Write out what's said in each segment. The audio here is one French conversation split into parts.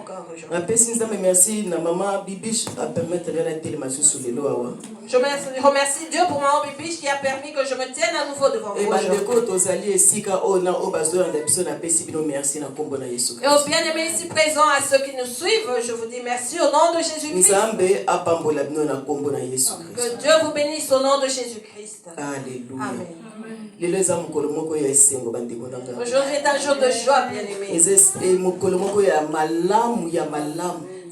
encore aujourd'hui. Merci na maman Bibiche à permettre de la télévision sur les lois. Je remercie Dieu pour maman Bibiche qui a permis que je me tienne à nouveau devant vous aujourd'hui. Et aux bien-aimés ici présents, à ceux qui nous suivent, je vous dis merci au nom de Jésus-Christ. Que Dieu vous bénisse au nom de Jésus-Christ. Alléluia. Amen. Aujourd'hui est un jour de joie, bien-aimés.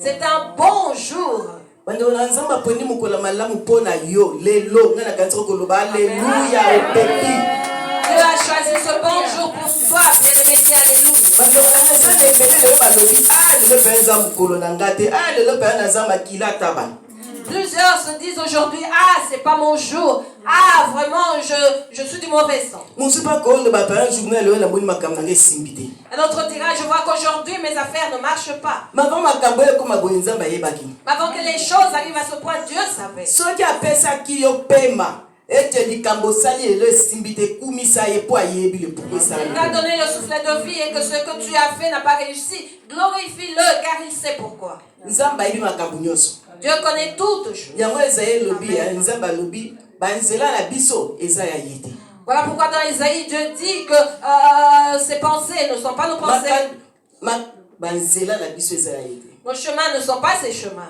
C'est un bon jour. Dieu a choisi ce bon jour pour toi, bien-aimé, dis alléluia. Plusieurs se disent aujourd'hui, ah, c'est pas mon jour. Ah, vraiment, je suis du mauvais sang. Un autre dira, je vois qu'aujourd'hui, mes affaires ne marchent pas. Mais avant que les choses arrivent à ce point, Dieu savait. Il t'a donné le souffle de vie et que ce que tu as fait n'a pas réussi. Glorifie-le car il sait pourquoi. Dieu connaît toutes choses. Voilà pourquoi dans Isaïe, Dieu dit que ses pensées ne sont pas nos pensées. Nos chemins ne sont pas ses chemins.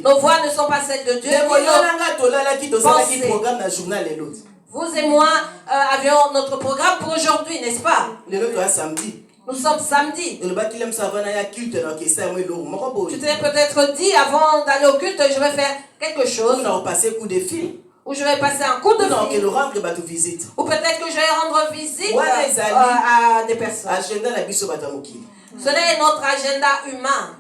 Nos voix ne sont pas celles de Dieu. Vous et moi avions notre programme pour aujourd'hui, n'est-ce pas? Nous sommes samedi. Tu t'es peut-être dit avant d'aller au culte, je vais faire quelque chose. Ou je vais passer un coup de fil. Ou peut-être que je vais rendre visite à des personnes. Ce n'est notre agenda humain.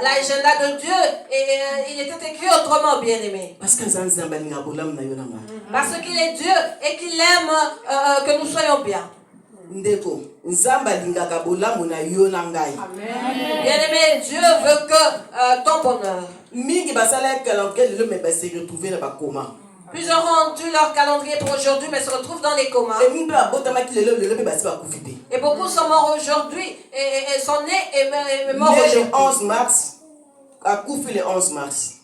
L'agenda de Dieu, il était écrit autrement, bien-aimé. Parce qu'il est Dieu et qu'il aime que nous soyons bien. Bien-aimé, Dieu veut que ton bonheur. Plusieurs ont dû leur calendrier pour aujourd'hui, mais se retrouvent dans les comas. Et beaucoup sont morts aujourd'hui et sont nés et morts aujourd'hui. Le 11 mars, le 11 mars.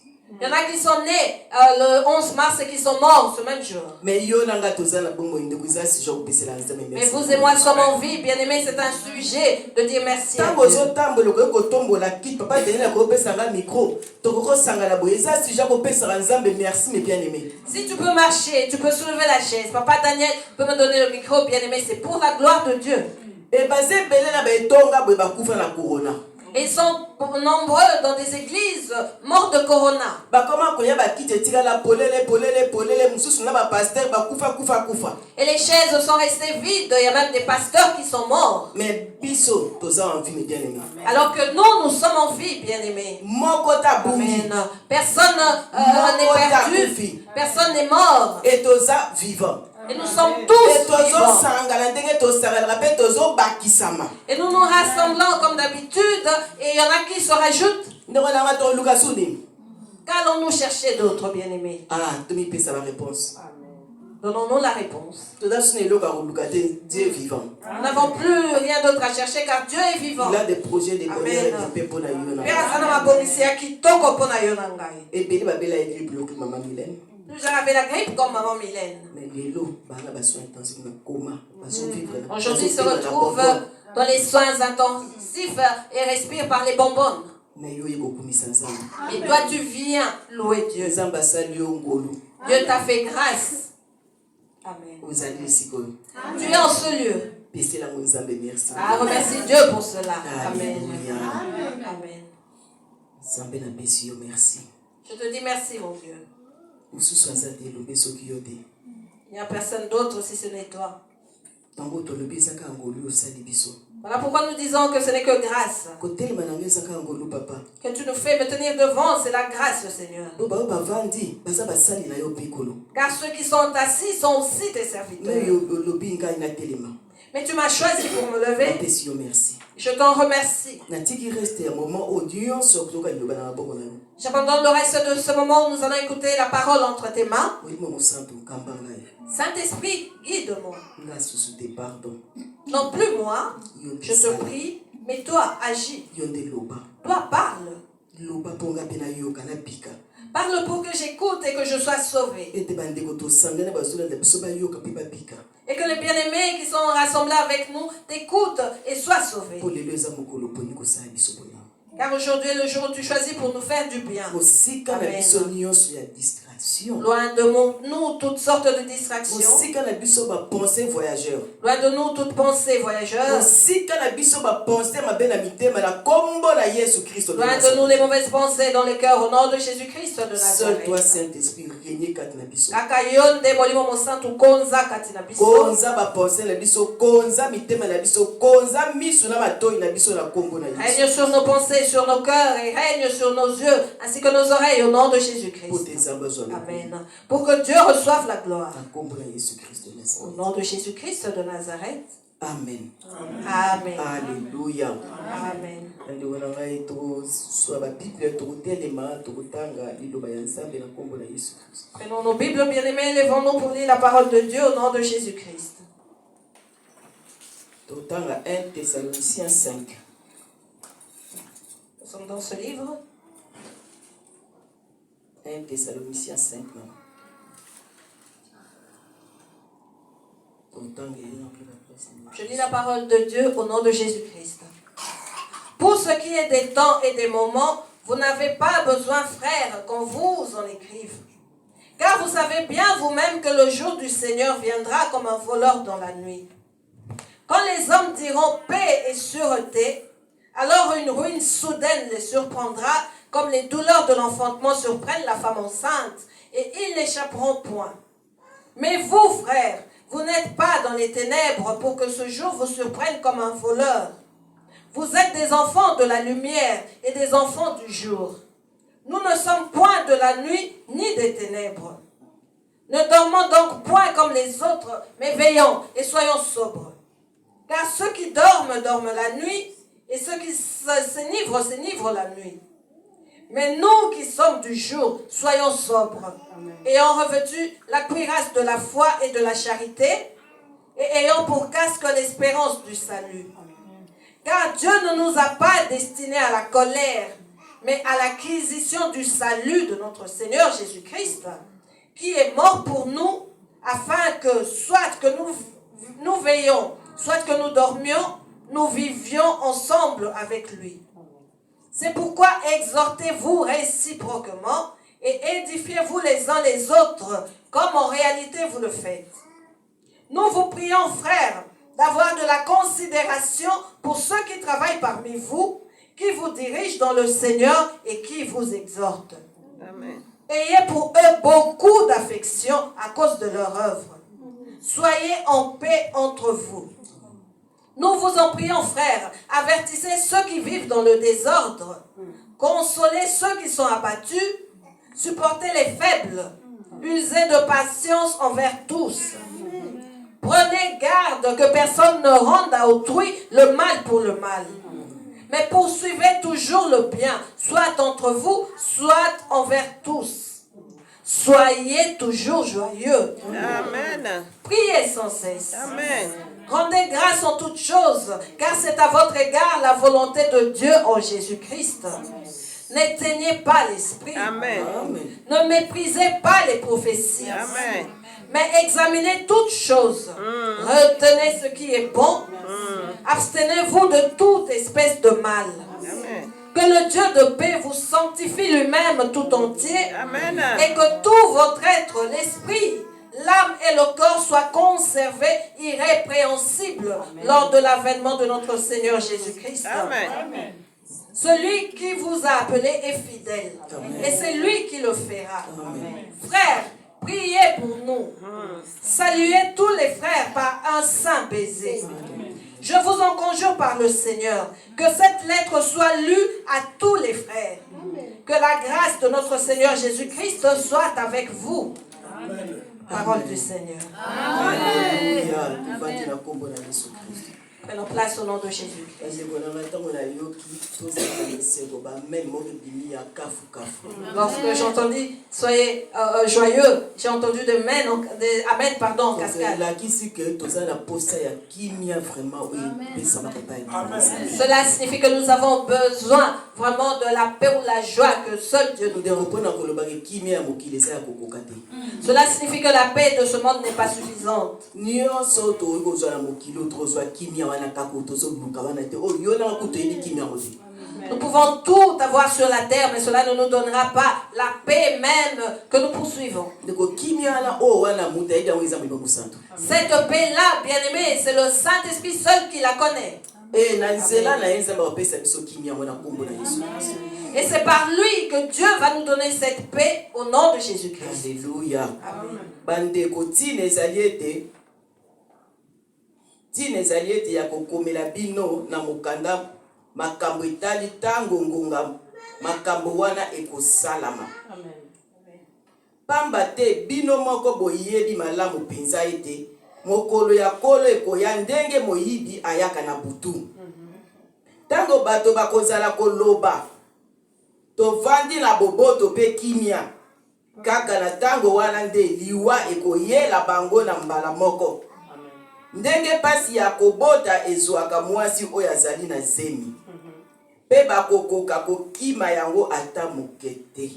Il y en a qui sont nés le 11 mars et qui sont morts ce même jour. Mais vous et moi sommes en vie, bien-aimés, c'est un sujet de dire merci à Dieu. Si tu peux marcher, tu peux soulever la chaise. Papa Daniel peut me donner le micro, bien-aimé, c'est pour la gloire de Dieu. Et ils sont nombreux dans des églises morts de corona. Et les chaises sont restées vides. Il y a même des pasteurs qui sont morts. Alors que nous sommes en vie, bien-aimés. Amen. Personne n'est perdu. Personne n'est mort. Et vivant. Et nous sommes tous vivants. Et nous nous rassemblons comme d'habitude. Et il y en a qui se rajoutent. Qu'allons-nous chercher d'autres, bien-aimés? Réponse. Donnons-nous la réponse. Dieu est vivant. Nous n'avons plus rien d'autre à chercher car Dieu est vivant. Il a des projets de bonheur et de paix pour la Plusieurs avaient la grippe comme maman Mylène. Aujourd'hui, ils se retrouvent dans les soins intensifs et respirent par les bonbonnes. Et toi, tu viens louer Dieu. Dieu t'a fait grâce. Amen. Tu es en ce lieu. Remercie Dieu pour cela. Amen. Amen. Je te dis merci, mon Dieu. Il n'y a personne d'autre si ce n'est toi. Voilà pourquoi nous disons que ce n'est que grâce. Que tu nous fais me tenir devant, c'est la grâce, Seigneur. Car ceux qui sont assis sont aussi tes serviteurs. Mais tu m'as choisi pour me lever. Je t'en remercie. J'abandonne le reste de ce moment où nous allons écouter la parole entre tes mains. Saint-Esprit, guide-moi. Non plus moi, je te prie, mais toi, agis. Toi, parle. Parle pour que j'écoute et que je sois sauvé. Et que les bien-aimés qui sont rassemblés avec nous t'écoutent et soient sauvés. Car aujourd'hui est le jour où tu choisis pour nous faire du bien. Amen. Loin de nous toutes sortes de distractions. Loin de nous toute pensée voyageur. Loin de nous les mauvaises pensées dans le cœur au nom de Jésus-Christ de Nazareth. Seul toi, Saint-Esprit, régner katina biso. Règne sur nos pensées, sur nos cœurs et règne sur nos yeux ainsi que nos oreilles au nom de Jésus-Christ. Amen. Pour que Dieu reçoive la gloire. Au nom de Jésus-Christ de Nazareth. Amen. Amen. Alléluia. Amen. Prenons nos Bibles bien-aimés, levons-nous pour lire la parole de Dieu au nom de Jésus-Christ. 1 Thessaloniciens 5. Nous sommes dans ce livre. 1 Thessaloniciens 5. Je lis la parole de Dieu au nom de Jésus-Christ. Pour ce qui est des temps et des moments, vous n'avez pas besoin, frères, qu'on vous en écrive. Car vous savez bien vous-même que le jour du Seigneur viendra comme un voleur dans la nuit. Quand les hommes diront paix et sûreté, alors une ruine soudaine les surprendra, comme les douleurs de l'enfantement surprennent la femme enceinte, et ils n'échapperont point. Mais vous, frères, vous n'êtes pas dans les ténèbres pour que ce jour vous surprenne comme un voleur. Vous êtes des enfants de la lumière et des enfants du jour. Nous ne sommes point de la nuit ni des ténèbres. Ne dormons donc point comme les autres, mais veillons et soyons sobres. Car ceux qui dorment, dorment la nuit, et ceux qui s'enivrent, s'enivrent la nuit. Mais nous qui sommes du jour, soyons sobres, ayant revêtu la cuirasse de la foi et de la charité, et ayant pour casque l'espérance du salut. Car Dieu ne nous a pas destinés à la colère, mais à l'acquisition du salut de notre Seigneur Jésus-Christ, qui est mort pour nous, afin que, soit que nous veillions, soit que nous dormions, nous vivions ensemble avec lui. C'est pourquoi exhortez-vous réciproquement et édifiez-vous les uns les autres, comme en réalité vous le faites. Nous vous prions, frères, d'avoir de la considération pour ceux qui travaillent parmi vous, qui vous dirigent dans le Seigneur et qui vous exhortent. Amen. Ayez pour eux beaucoup d'affection à cause de leur œuvre. Soyez en paix entre vous. Nous vous en prions, frères, avertissez ceux qui vivent dans le désordre, consolez ceux qui sont abattus, supportez les faibles, usez de patience envers tous. Prenez garde que personne ne rende à autrui le mal pour le mal. Mais poursuivez toujours le bien, soit entre vous, soit envers tous. Soyez toujours joyeux. Amen. Priez sans cesse. Amen. Rendez grâce en toutes choses, car c'est à votre égard la volonté de Dieu en Jésus-Christ. N'éteignez pas l'esprit. Amen. Ne méprisez pas les prophéties. Amen. Mais examinez toutes choses. Retenez ce qui est bon. Abstenez-vous de toute espèce de mal. Amen. Que le Dieu de paix vous sanctifie lui-même tout entier. Amen. Et que tout votre être, l'esprit, l'âme et le corps soient conservés irrépréhensibles lors de l'avènement de notre Seigneur Jésus-Christ. Amen. Celui qui vous a appelé est fidèle. Amen. Et c'est lui qui le fera. Amen. Frères, priez pour nous. Saluez tous les frères par un saint baiser. Amen. Je vous en conjure par le Seigneur que cette lettre soit lue à tous les frères. Amen. Que la grâce de notre Seigneur Jésus-Christ soit avec vous. Amen. Parole du Seigneur. Amen. Prenons place au nom de Jésus. Lorsque j'ai entendu soyez joyeux, j'ai entendu des amen en cascade. Cela signifie que nous avons besoin vraiment de la paix ou la joie que seul Dieu nous donne. Cela signifie que la paix de ce monde n'est pas suffisante. Nous pouvons tout avoir sur la terre, mais cela ne nous donnera pas la paix même que nous poursuivons. Cette paix-là, bien-aimé, c'est le Saint-Esprit seul qui la connaît. Et c'est par lui que Dieu va nous donner cette paix au nom de Jésus-Christ. Alléluia. Amen. Makambo itali tango ngonga makambo wana ekosalama. Amen. Pamba te bino moko boyebi malamu penza ete mokolo ya kolo ekoya ndenge moyibi ayaka na butu. Tango bato bakozala koloba tovandi na boboto pe kimia kaka na tango wana nde liwa ekoyela bango na mbala moko. Ndenge pasi ya kobota ezwaka mwasi oyo azali na zemi. Peba kokoka kokima yango ata mokete.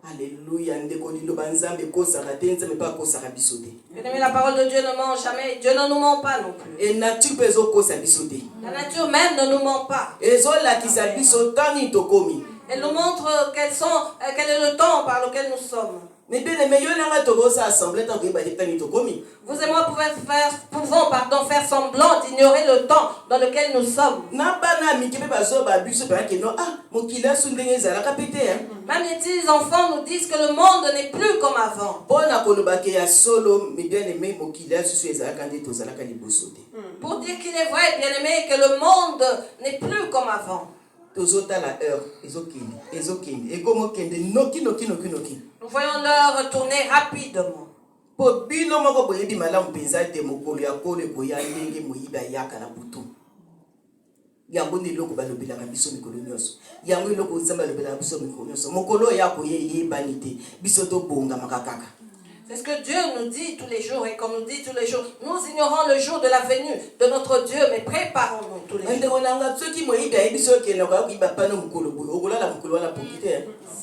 Alléluia. Ndeko liloba nzambe kosaka te nzambe pa kosaka biso te. Bien-aimé, la parole de Dieu ne ment jamais. Dieu ne nous ment pas non plus. Et nature pezo kosa biso te. La nature même ne nous ment pas. Ezo lakisa biso tani tokomi. Elle nous montre quel est le temps par lequel nous sommes. Mais bien aimé, yo nanga tokosa assemblée tant que ba tani tokomi. Vous et moi pouvons faire semblant d'ignorer le temps dans lequel nous sommes. Même les petits enfants nous disent que le monde n'est plus comme avant. Pour dire qu'il est vrai, bien aimé, que le monde n'est plus comme avant. Nous voyons l'heure retourner rapidement. Po bino moko boyebi malamu penza te mokolo ya kolo ekoya ndenge moyiba yaka na butu. Yango ni loko balobelaka biso mikolo nyonso. Yango loko nzamba balobelaka biso mikolo nyonso. Mokolo ya koyeyebani te biso to bonga makakaka. C'est ce que Dieu nous dit tous les jours, et comme nous dit tous les jours, nous ignorons le jour de la venue de notre Dieu, mais préparons-nous tous les jours.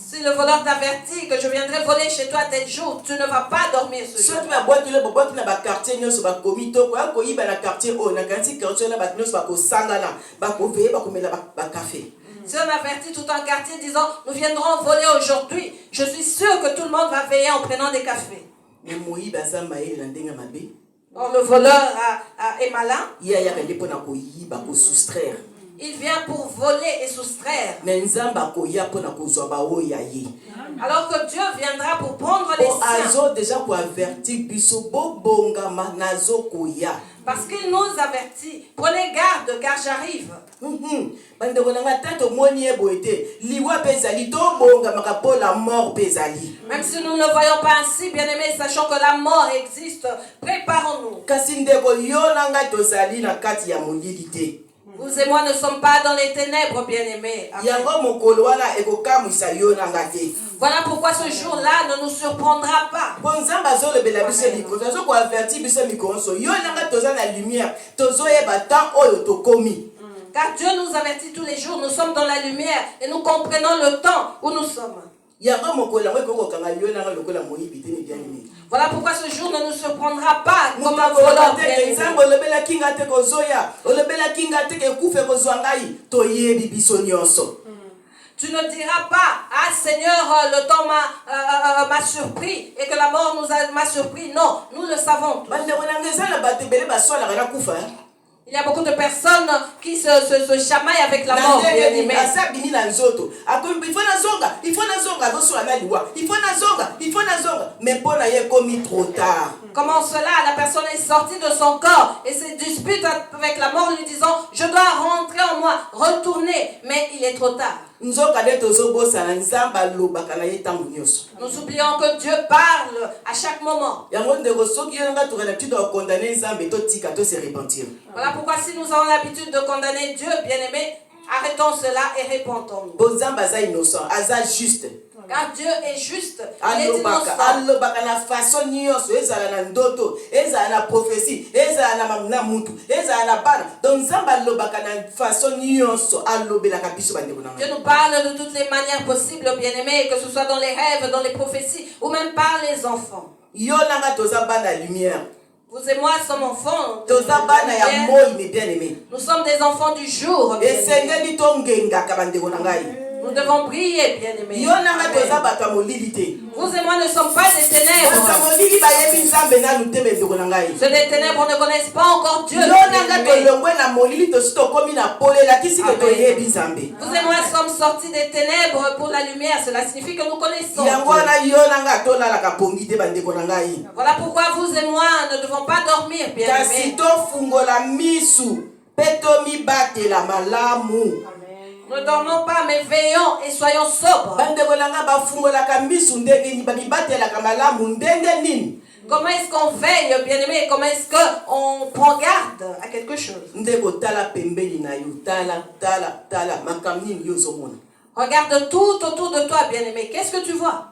Si le voleur t'avertit que je viendrai voler chez toi tel jour, tu ne vas pas dormir ce jour. Si on avertit tout un quartier disant nous viendrons voler aujourd'hui, je suis sûr que tout le monde va veiller en prenant des cafés. Or, le voleur est malin. Il vient pour voler et soustraire. Alors que Dieu viendra pour prendre les siens. Parce qu'il nous avertit. Prenez garde car j'arrive. Même si nous ne le voyons pas ainsi, bien aimés, sachant que la mort existe, préparons-nous. Vous et moi ne sommes pas dans les ténèbres, bien-aimés. Voilà pourquoi ce jour-là ne nous surprendra pas. Car Dieu nous avertit tous les jours, nous sommes dans la lumière et nous comprenons le temps où nous sommes. Voilà pourquoi ce jour ne nous surprendra pas comme un voleur. Tu ne diras pas, ah Seigneur, le temps m'a surpris et que la mort m'a surpris. Non, nous le savons. Il y a beaucoup de personnes qui se chamaillent avec la mort. Mais pour la commis trop tard. Comment cela, la personne est sortie de son corps et se dispute avec la mort lui disant, je dois rentrer en moi, retourner, mais il est trop tard. Nous oublions que Dieu parle à chaque moment. Voilà pourquoi si nous avons l'habitude de condamner Dieu, bien-aimé, arrêtons cela et répondons-nous. Car Dieu est juste, il est innocent. Dieu nous parle de toutes les manières possibles, bien-aimés, que ce soit dans les rêves, dans les prophéties, ou même par les enfants. Vous et moi sommes enfants. Nous sommes des enfants du jour. Nous devons prier, bien-aimés. Vous et moi ne sommes pas des ténèbres. Ceux des ténèbres ne connaissent pas encore Dieu. Vous et moi sommes sortis des ténèbres pour la lumière. Cela signifie que nous connaissons Dieu. Voilà pourquoi vous et moi ne devons pas dormir, bien-aimés. Ne dormons pas, mais veillons et soyons sobres. Comment est-ce qu'on veille, bien-aimé? Comment est-ce qu'on prend garde à quelque chose? Regarde tout autour de toi, bien-aimé. Qu'est-ce que tu vois?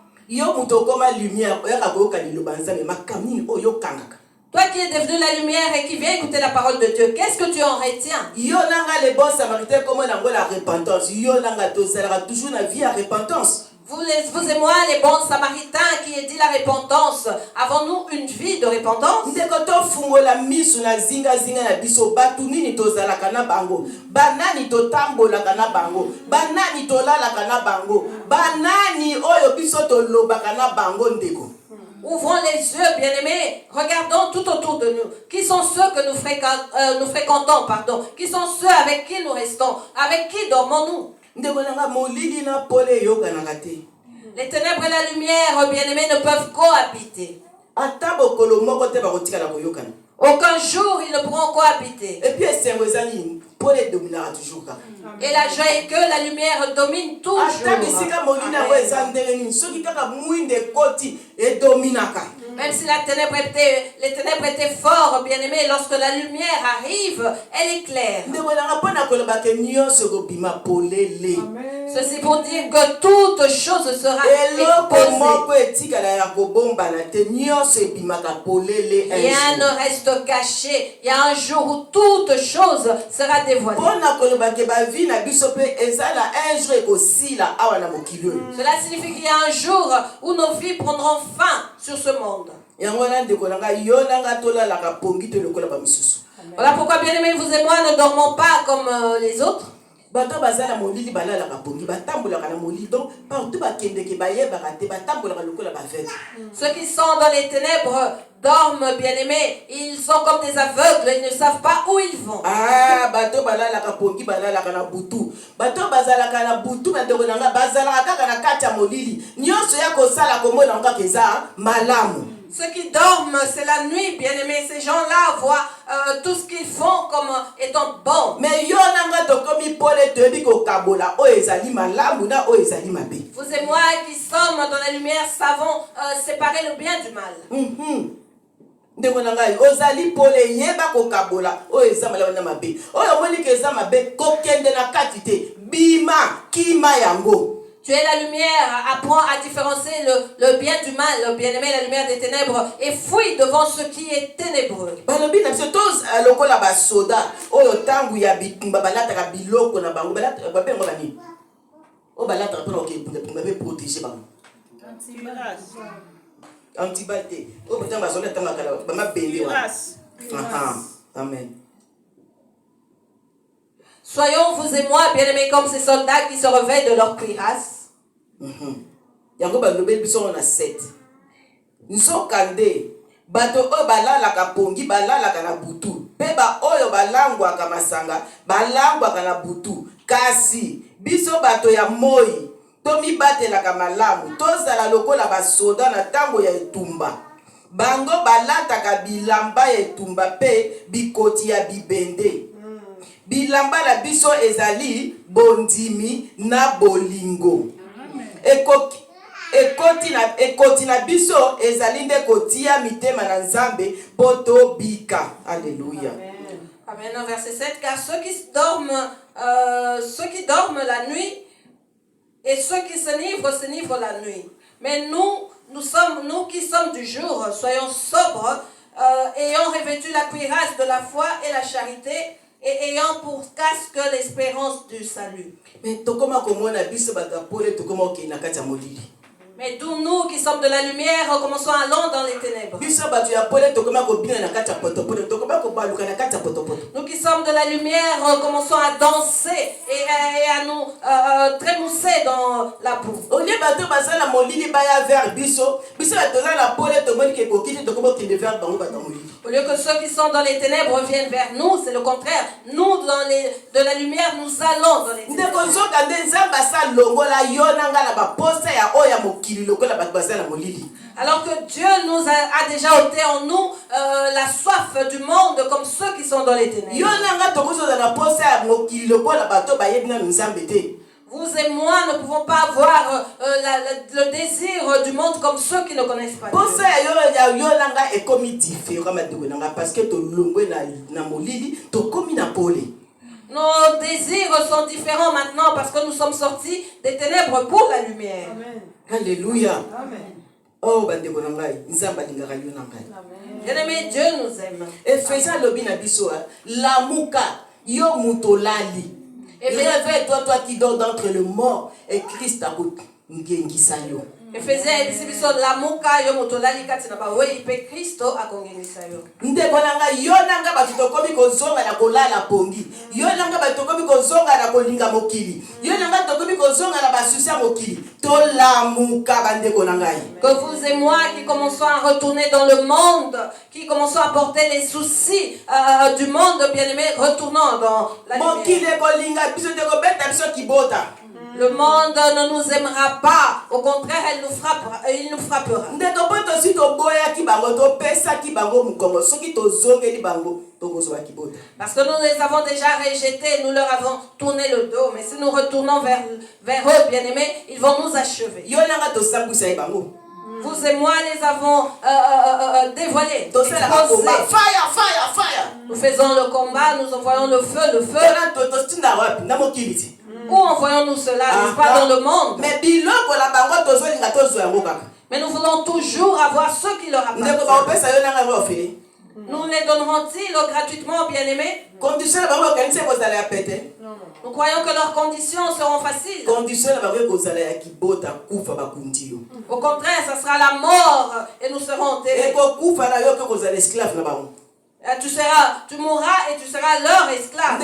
Toi qui es devenu la lumière et qui viens écouter la parole de Dieu, qu'est-ce que tu en retiens? Vous et moi, les bons samaritains qui dit la repentance, avons-nous une vie de repentance? Ouvrons les yeux, bien-aimés. Regardons tout autour de nous. Qui sont ceux que nous fréquentons, pardon? Qui sont ceux avec qui nous restons? Avec qui dormons-nous? Les ténèbres et la lumière, bien-aimés, ne peuvent cohabiter. Aucun jour ils ne pourront cohabiter. Et la joie est que la lumière domine toujours. Même si les ténèbres étaient forts, bien aimés, lorsque la lumière arrive, elle éclaire. Ceci pour dire que toute chose sera exposée. Rien ne reste caché. Il y a un jour où toute chose sera dévoilée. Cela signifie qu'il y a un jour où nos vies prendront fin sur ce monde. Voilà pourquoi, bien aimés, vous et moi ne dormons pas comme les autres. Ceux qui sont dans les ténèbres dorment, bien aimés. Ils sont comme des aveugles, ils ne savent pas où ils vont. Ceux qui dorment, c'est la nuit, bien aimés. Ces gens-là voient tout ce qu'ils font comme étant bon. Mais vous et moi qui sommes dans la lumière savons séparer le bien du mal. Tu es la lumière, apprends à différencier le bien du mal, le bien-aimé, la lumière des ténèbres, et fuis devant ce qui est ténébreux. Amen. Soyons, vous et moi, bien-aimés, comme ces soldats qui se revêtent de leur cuirasse. Bato oyo balalaka pongi balalaka na butu pe ba oyo balangwaka masanga balangwaka na butu kasi biso bato ya moi tomi batelaka malamu tozala lokola basoda na tango ya etumba bango balataka bilamba etumba pe bikoti ya bibende. Bilamba la biso ezali bondimi na bolingo. Ekoti na biso ezali nde kotia mitema na Nzambe poto bika. Alléluia. Amen. Verset 7, car ceux qui dorment la nuit et ceux qui s'enivrent la nuit. Mais nous qui sommes du jour, soyons sobres, ayant revêtu la cuirasse de la foi et la charité, et ayant pour casque l'espérance du salut. Mais d'où nous qui sommes de la lumière, commençons à aller dans les ténèbres. Nous qui sommes de la lumière, commençons à danser et à nous trémousser dans la boue. Au lieu que ceux qui sont dans les ténèbres viennent vers nous, c'est le contraire. Nous, de la lumière, nous allons dans les ténèbres. Alors que Dieu nous a déjà ôté en nous la soif du monde comme ceux qui sont dans les ténèbres. Vous et moi ne pouvons pas avoir le désir du monde comme ceux qui ne connaissent pas Dieu. Nos désirs sont différents maintenant parce que nous sommes sortis des ténèbres pour la lumière. Amen. Alléluia. Amen. Oh, Bien-aimé, Dieu nous aime. Ephésiens lobina biso lamuka yo mutolali. Réveille-toi, toi qui dors d'entre les morts, et Christ a ngengisa yo. Ephésiens biso lamuka yo mutolali kati na bawe ipe Kristo akongengisa yo. Ndeko nanga yo nanga batu tokomi kozonga na kolala pongi. Yo nanga batu tokomi kozonga na kolinga mokili. Yo nanga tokomi kozonga na basusia mokili. To lamuka bandeko nanga. Que vous et moi qui commençons à retourner dans le monde, qui commençons à porter les soucis du monde, bien-aimé, retournons dans la lumière. Le monde ne nous aimera pas. Au contraire, il nous frappera. Parce que nous les avons déjà rejetés, nous leur avons tourné le dos. Mais si nous retournons vers eux, bien-aimés, ils vont nous achever. Vous et moi les avons dévoilés. Nous faisons le combat, nous envoyons le feu. Où envoyons-nous cela, n'est-ce pas, dans le monde? Mais nous voulons toujours avoir ceux qui leur appartiennent. Nous les donnerons-ils gratuitement, bien-aimés? Nous croyons que leurs conditions seront faciles. Au contraire, ça sera la mort et nous serons enterrés. Tu mourras et tu seras leur esclave.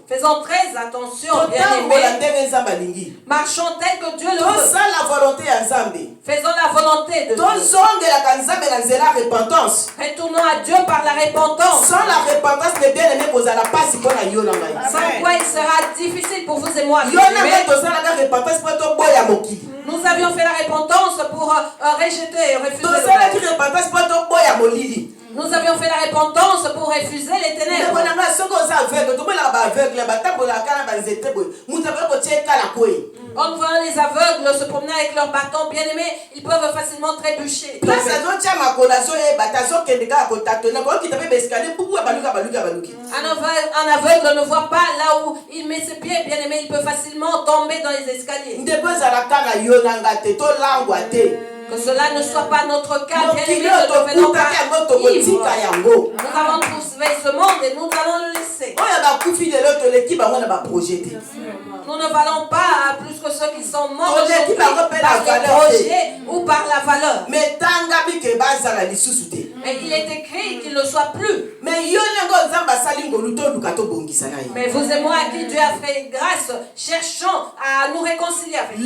Faisons très attention, bien-aimés. Marchons tel que Dieu le veut. Faisons la volonté de Dieu. Retournons à Dieu par la repentance. Sans la repentance, les bien-aimés, sans quoi il sera difficile pour vous et moi. Nous avions fait la repentance pour rejeter et refuser le mal. Nous avions fait la repentance pour refuser les ténèbres. En voyant les aveugles se promener avec leurs bâtons, bien aimés, ils peuvent facilement trébucher. Un aveugle ne voit pas là où il met ses pieds, bien aimé, il peut facilement tomber dans les escaliers. Que cela ne soit pas notre cas, bien aimé, ne devenons pas ivres. Nous avons trouvé ce monde et nous allons le laisser. Nous ne valons pas plus que ceux qui sont morts aujourd'hui par les projets ou par la valeur. Mais il est écrit qu'il ne soit plus. Mais vous et moi, à qui Dieu a fait grâce, cherchons à nous réconcilier avec lui.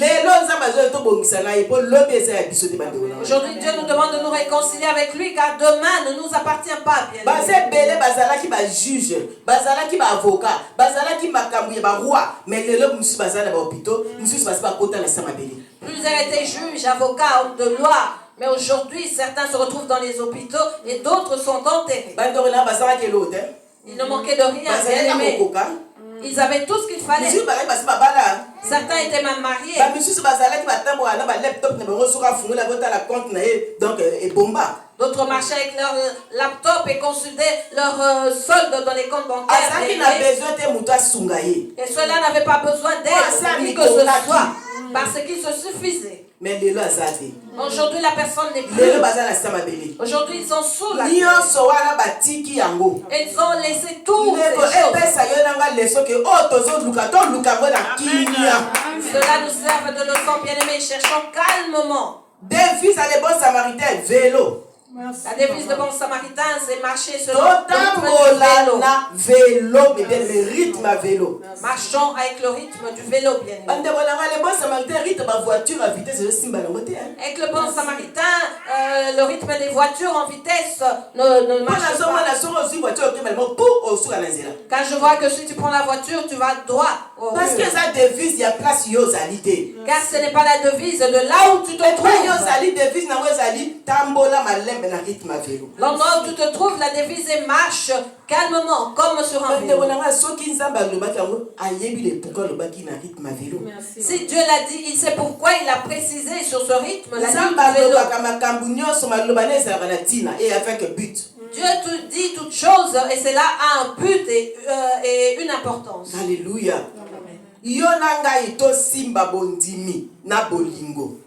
Aujourd'hui, Dieu nous demande de nous réconcilier avec lui, car demain ne nous appartient pas. Plusieurs étaient juges, avocats, hommes de loi, Mais aujourd'hui, certains se retrouvent dans les hôpitaux et d'autres sont enterrés. Il ne manquait de rien, bien aimé. Ils avaient tout ce qu'il fallait. Certains étaient même mariés. D'autres marchaient avec leur laptop et consultaient leur solde dans les comptes bancaires. Et ceux-là n'avaient pas besoin d'aide, ni que ce soit, parce qu'ils se suffisaient. Aujourd'hui, la personne n'est plus. Aujourd'hui, ils sont sous la terre. Ils ont laissé tout. Cela nous sert de leçon, bien-aimés. Cherchons calmement. Devise à les bons samaritains, vélo. La devise de bon samaritain, c'est marcher selon le rythme à vélo. Marchons avec le rythme du vélo, bien aimé. Avec le bon samaritain, le rythme des voitures en vitesse ne marche pas. Quand je vois que si tu prends la voiture, tu vas droit. Parce que sa devise, il y a place yozalité. Car ce n'est pas la devise de là où tu te trouves. L'endroit où tu te trouves, la devise est marche calmement, comme sur un vélo. Si Dieu l'a dit, il sait pourquoi il a précisé sur ce rythme la but. Dieu te dit toutes choses et cela a un but et une importance. Alléluia. Yonanga simba bondimi na bolingo.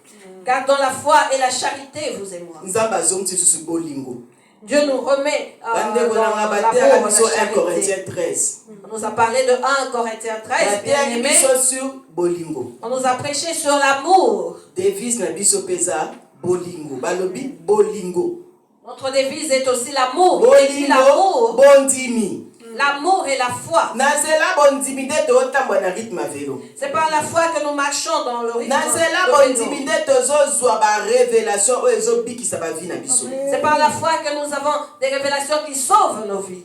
Car dans la foi et la charité, vous et moi. Dieu nous remet dans l'amour, la charité. On nous a parlé de 1 Corinthiens 13, bien aimé. On nous a prêché sur l'amour. Notre devise est aussi l'amour. L'amour. L'amour et la foi. C'est par la foi que nous marchons dans le rythme. C'est par la foi que nous avons des révélations qui sauvent nos vies.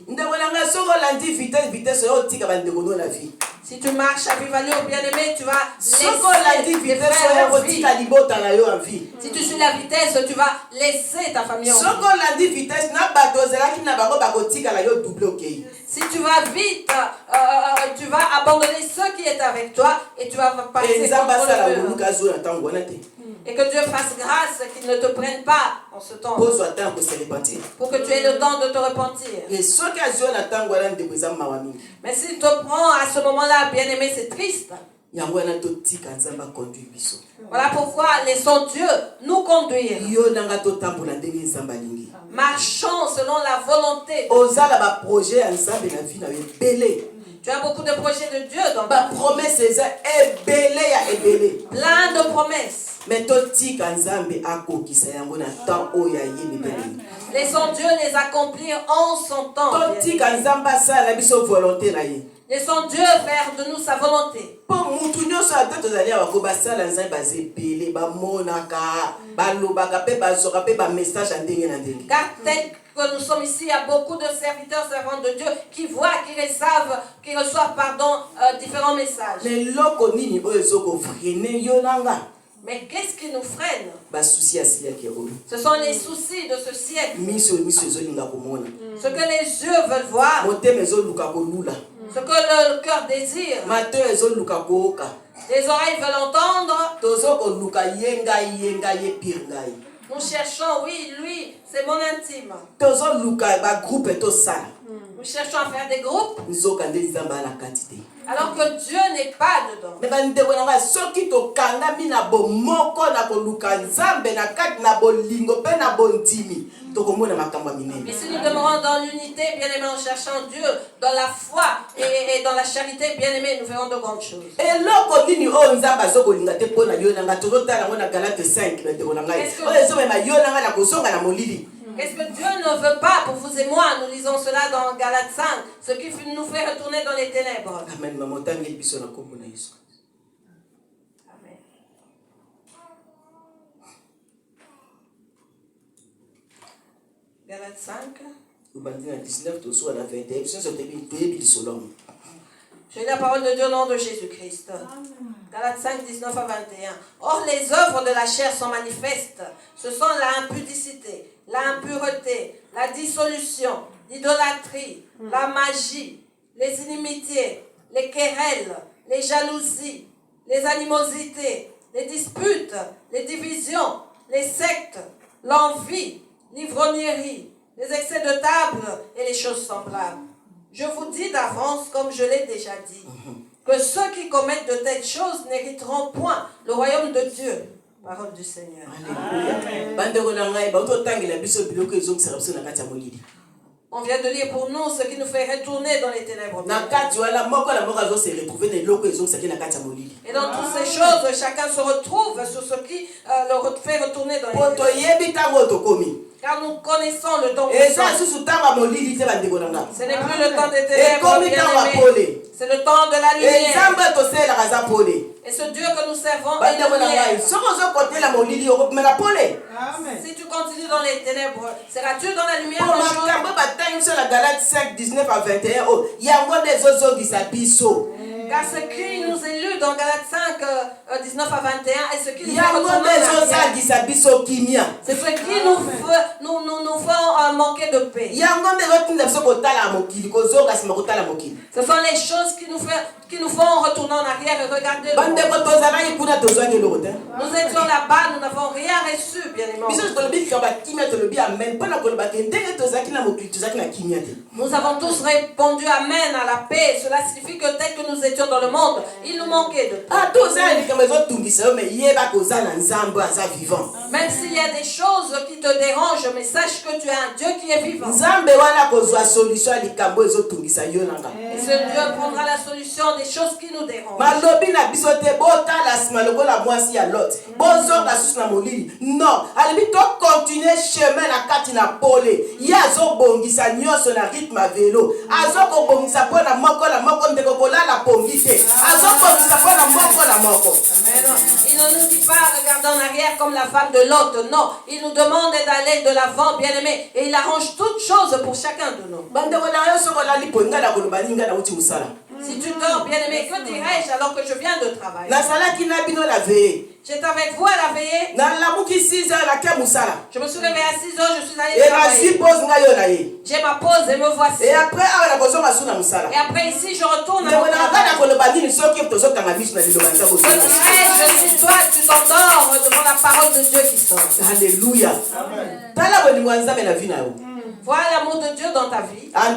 Si tu marches à vive allure, bien-aimé, tu vas laisser tes frères en vie. Si tu suis la vitesse, tu vas laisser ta famille en vie. Si tu vas vite, tu vas abandonner ceux qui étaient avec toi et tu vas passer contre eux. Et que Dieu fasse grâce qu'il ne te prenne pas en ce temps. Pour que tu aies le temps de te repentir. Mais s'il te prend à ce moment-là, bien-aimé, c'est triste. Voilà pourquoi laissons Dieu nous conduire. Marchons selon la volonté de Dieu. Tu as beaucoup de projets de Dieu dans ta vie. Plein de promesses. Laissons Dieu les accomplir en son temps. Laissons Dieu faire de nous sa volonté. Car tel que nous sommes ici, il y a beaucoup de serviteurs, servantes de Dieu qui voient, qui reçoivent différents messages. Mais qu'est-ce qui nous freine? Ce sont les soucis de ce siècle. Ce que les yeux veulent voir. Ce que le cœur désire. Les oreilles veulent entendre. Nous cherchons, oui, lui, c'est mon intime. Nous cherchons à faire des groupes. Alors que Dieu n'est pas dedans. Mais si nous demeurons dans l'unité, bien aimé, en cherchant Dieu, dans la foi et dans la charité, bien aimé, nous verrons de grandes choses. Qu'est-ce que Dieu ne veut pas pour vous et moi? Nous lisons cela dans Galates 5, ce qui nous fait retourner dans les ténèbres. Amen. Galates 5. J'ai la parole de Dieu au nom de Jésus-Christ. Galates 5, 19 à 21. Or, les œuvres de la chair sont manifestes. Ce sont la impudicité, la impureté, la dissolution, l'idolâtrie, la magie, les inimitiés, les querelles, les jalousies, les animosités, les disputes, les divisions, les sectes, l'envie, l'ivrognerie, les excès de table et les choses semblables. Je vous dis d'avance, comme je l'ai déjà dit, que ceux qui commettent de telles choses n'hériteront point le royaume de Dieu. Parole du Seigneur. On vient de lire pour nous ce qui nous fait retourner dans les ténèbres. Et dans toutes ces choses, chacun se retrouve sur ce qui le fait retourner dans les ténèbres. Car nous connaissons le temps présent. Ce n'est plus le temps des ténèbres, bien-aimés. C'est le temps de la lumière. Et ce Dieu que nous servons est la lumière. Si tu continues dans les ténèbres, seras-tu dans la lumière un jour? Car ce qui nous est lu dans Galates 5, 19 à 21 est ce qui nous fait retourner en arrière. C'est ce qui nous fait manquer de paix. Ce sont les choses qui nous font retourner en arrière et regarder le monde. Nous étions là-bas, nous n'avons rien reçu, bien aimé. Nous avons tous répondu Amen à la paix. Cela signifie que tel que nous étions dans le monde, il nous manquait de paix. Même s'il y a des choses qui te dérangent, mais sache que tu as un Dieu qui est vivant. Et ce Dieu prendra la solution des choses qui nous dérangent. Non, continuer chemin na kati na pole. Yazo bongisa nyoso na rythme à vélo. Azoko bongisa pona moko la moko ndeko kolala pongite. Azoko bongisa pona moko la moko. Il ne nous dit pas regarder en arrière comme la femme de Lot. Non, il nous demande d'aller de l'avant, bien aimé, et il arrange toutes choses pour chacun de nous. Si tu dors, bien aimé, que dirais-je alors que je viens de travailler? J'étais avec vous à la veillée. Je me suis réveillé à 6 heures, je suis allé travailler. J'ai ma pause et me voici. Et après ici, je retourne à mon travail. Je suis toi, tu t'endors devant la parole de Dieu qui sort. Alléluia. Voilà l'amour de Dieu dans ta vie. Ta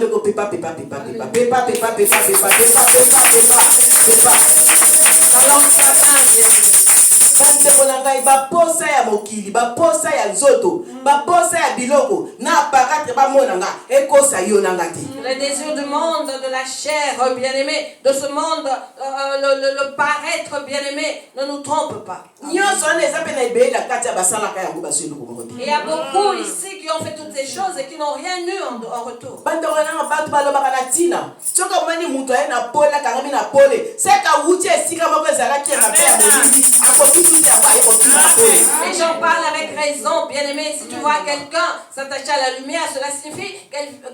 langue s'atteint. Baposa ya mokili, baposa ya nzoto, baposa ya biloko, na paratre ba monanga, ekosa yonanga ti. Le désir du monde, de la chair, bien-aimé, de ce monde, le paraître, bien-aimé, ne nous trompe pas. Il y a beaucoup ici qui ont fait toutes ces choses et qui n'ont rien eu en retour. Les gens parlent avec raison, bien-aimé. Si tu vois quelqu'un s'attacher à la lumière, cela signifie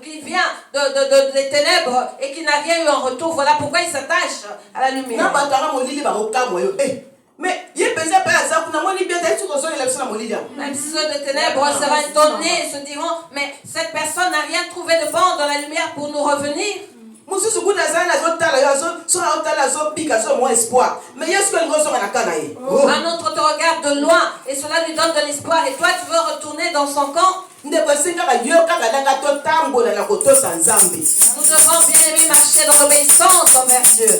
qu'il vient des ténèbres et qu'il n'a rien eu en retour. Voilà pourquoi il s'attache à la lumière. Mais même si ceux de ténèbres seront étonnés et se diront, mais cette personne n'a rien trouvé de bon dans la lumière pour nous revenir. Un autre te regarde de loin et cela lui donne de l'espoir et toi tu veux retourner dans son camp. Nous devons bien aimer marcher dans l'obéissance envers Dieu.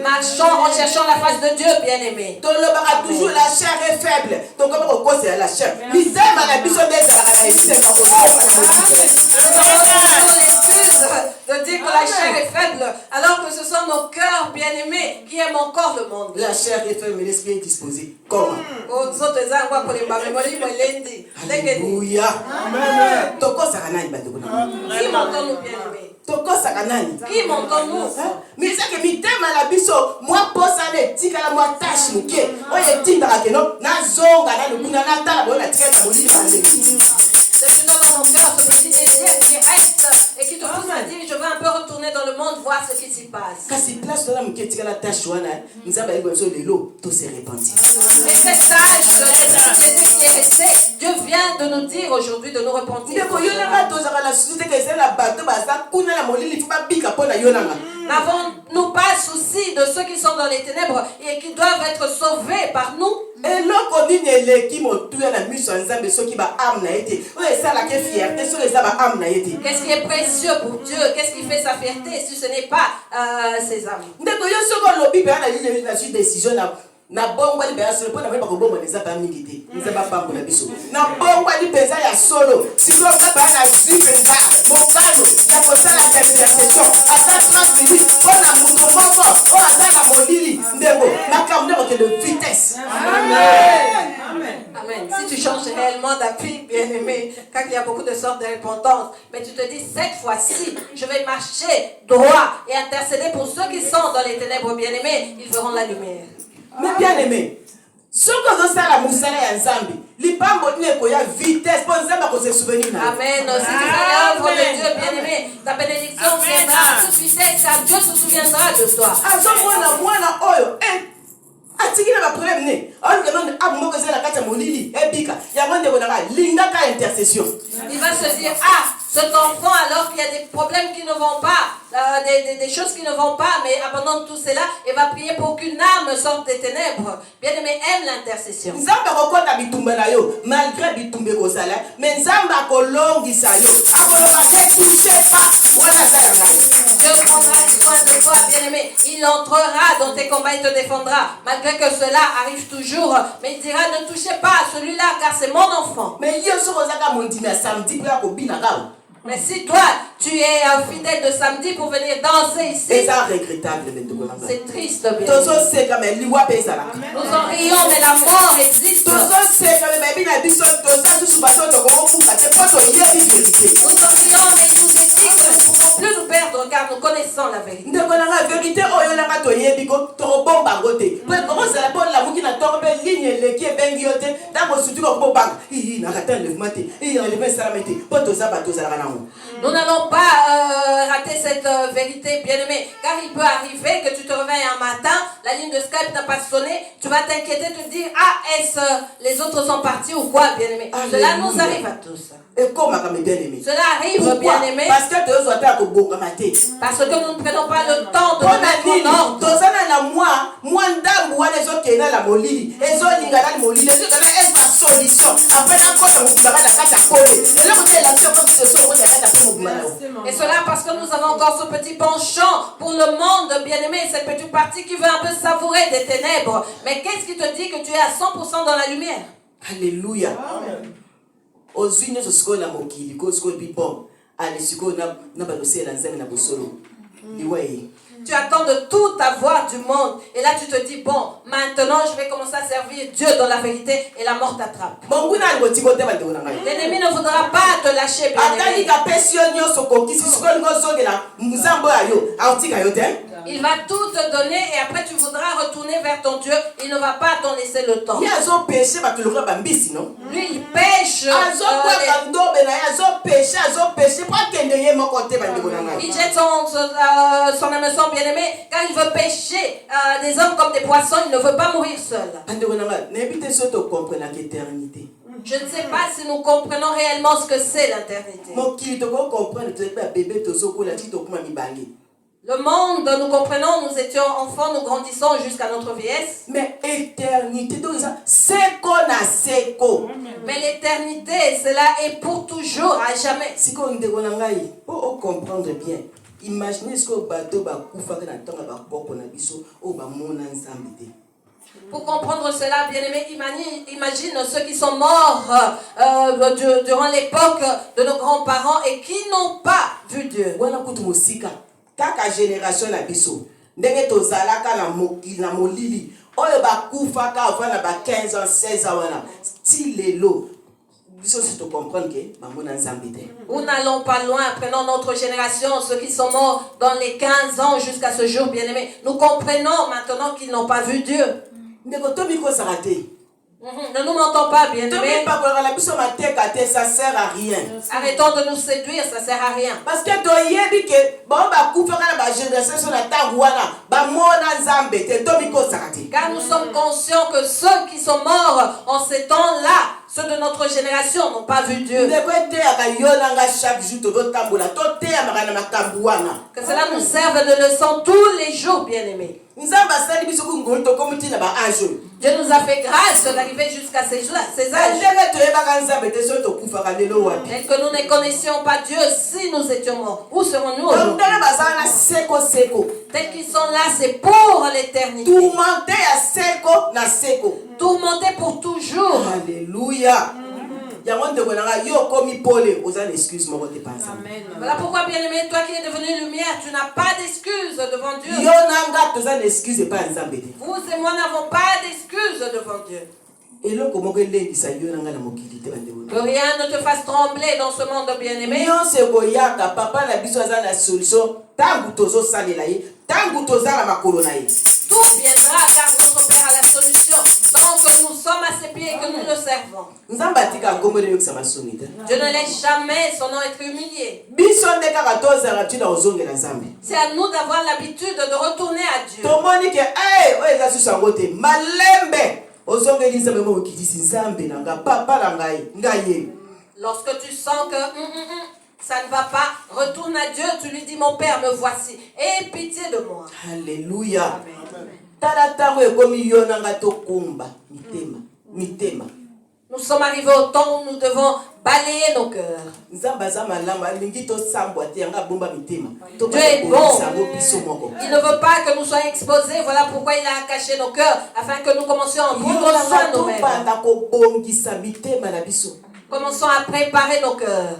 Marchons en cherchant la face de Dieu, bien aimé. Toujours la chair est faible. Donc comment c'est la chair? De dire que la chair est faible, alors que ce sont nos cœurs bien-aimés qui aiment encore le monde. La chair est faible, mais l'esprit est disposé. Comment? Alléluia. Amen. Qui m'entend-nous, bien-aimés? Qui m'entend-nous? Mais c'est que mi thème à la biso, moi posa ne tika la moi tâche muke. Oye tinda ke no na zonga na lukuna na tala bona tika na molili bande. C'est dans mon cœur ce petit désir qui reste et qui te pousse à dire je veux un peu retourner voir ce qui s'y passe. Mais c'est sage de la société qui est restée. Dieu vient de nous dire aujourd'hui de nous repentir. N'avons-nous pas souci de ceux qui sont dans les ténèbres et qui doivent être sauvés par nous? Qu'est-ce qui est précieux pour Dieu? Qu'est-ce qui fait sa fierté si ce n'est pas ses âmes? Na bongo ali bea solo pona ko bomba neza ba mingi te nza ba pambo na biso na bongo ali peza ya solo siko ka ba na zipeza mokano na kosala intercession ata 30 minutes pona mundo moko o ata na molili ndego na kamne ko de vitesse. Amen. Amen. Si tu changes réellement d'appui, bien-aimé, quand il y a beaucoup de sortes de repentance, mais tu te dis cette fois-ci, je vais marcher droit et intercéder pour ceux qui sont dans les ténèbres, bien-aimés, ils verront la lumière. Mais bien aimé, ce que vous savez la moussala et Nzambi, l'ipambo n'est pas vitesse pour Nzamba qu'on se souvenir. Amen. Si tu fais l'œuvre de Dieu, bien aimé, ta bénédiction viendra. Toute vitesse, car Dieu se souviendra de toi. Moi, oyo, atiki na problème ne. On que non abmo que c'est la carte molili, ebika. Ya monde bonaka linga ka intercession. Il va se dire cet enfant, alors qu'il y a des problèmes qui ne vont pas, des choses qui ne vont pas, mais abandonne tout cela et va prier pour qu'une âme sorte des ténèbres. Bien-aimé, aime l'intercession. Nzamba kokota bitumba na yo, malgré bitumbe ko sala, mais Nzamba ko longisa yo. Akolonga ne touchez pas. Voilà ça. Dieu prendra soin de toi, bien-aimé. Il entrera dans tes combats, il te défendra. Malgré que cela arrive toujours, mais il dira ne touchez pas à celui-là car c'est mon enfant. Mais yo so kozaka mondimi ya samedi pour ko binaka. Mais si toi, tu es un fidèle de samedi pour venir danser ici, c'est regrettable. C'est triste, bien. Nous en rions, mais la mort existe. Nous en rions, mais il nous est dit que nous ne pouvons plus nous perdre car nous connaissons la vérité. Nous n'allons pas rater cette vérité, bien-aimé, car il peut arriver que tu te réveilles un matin, la ligne de Skype n'a pas sonné, tu vas t'inquiéter, te dire, est-ce les autres sont partis ou quoi, bien-aimé? Cela nous arrive à tous. Cela arrive, bien-aimé, parce que nous ne prenons pas le temps de mettre en ordre. Et cela parce que nous avons encore ce petit penchant pour le monde, bien-aimé, cette petite partie qui veut un peu savourer des ténèbres. Mais qu'est-ce qui te dit que tu es à 100% dans la lumière? Alléluia. Amen. Tu attends de tout avoir du monde. Et là tu te dis, bon, maintenant je vais commencer à servir Dieu dans la vérité et la mort t'attrape. L'ennemi ne voudra pas te lâcher, bien-aimé. Il va tout te donner et après tu voudras retourner vers ton Dieu. Il ne va pas t'en laisser le temps. Lui, il pêche. Il jette son hameçon, bien-aimé, car il veut pêcher des hommes comme des poissons. Il ne veut pas mourir seul. Je ne sais pas si nous comprenons réellement ce que c'est l'éternité. Le monde, nous comprenons, nous étions enfants, nous grandissons jusqu'à notre vieillesse. Mais éternité, c'est qu'on a seco. Mais l'éternité, cela est pour toujours, à jamais. Si on pour comprendre bien, imaginez ce que bateau va couper dans le temps va pour na biso au ba mona nzambité. Pour comprendre cela, bien-aimé, imagine ceux qui sont morts durant l'époque de nos grands-parents et qui n'ont pas vu Dieu. Kaka génération na biso ndenge tozalaka na molili oyo bakufaka avana ba 15 ans 16 ans wana stilelo biso si tu comprendre que bamona nzambe te. Nous n'allons pas loin, prenons notre génération, ceux qui sont morts dans les 15 ans jusqu'à ce jour, bien-aimé. Nous comprenons maintenant qu'ils n'ont pas vu Dieu. Ndeko tobi ko sarate Ne nous mentons pas, bien-aimés. Ça sert à rien. Arrêtons de nous séduire, ça sert à rien. Parce que car nous sommes conscients que ceux qui sont morts en ces temps-là, ceux de notre génération, n'ont pas vu Dieu. Que cela nous serve de leçon tous les jours, bien-aimés. Dieu nous a fait grâce d'arriver jusqu'à ces âges. Tel que nous ne connaissions pas Dieu, si nous étions morts, où serons-nous aujourd'hui? Tels qu'ils sont là, c'est pour l'éternité. Tourmentés pour toujours. Alléluia. Voilà pourquoi, bien-aimé, toi qui es devenu lumière, tu n'as pas d'excuse devant Dieu. Vous et moi n'avons pas d'excuse devant Dieu. Que rien ne te fasse trembler dans ce monde, bien-aimé. Tout viendra car notre Père a la solution. Tant que nous sommes à ses pieds et que nous le servons. Dieu ne laisse jamais son nom être humilié. C'est à nous d'avoir l'habitude de retourner à Dieu. Lorsque tu sens que ça ne va pas, retourne à Dieu, tu lui dis, mon Père, me voici. Aie pitié de moi. Alléluia. Nous sommes arrivés au temps où nous devons balayer nos cœurs. Dieu est bon. Il ne veut pas que nous soyons exposés. Voilà pourquoi il a caché nos cœurs, afin que nous commencions à prendre soin de nous-mêmes. Commençons à préparer nos cœurs.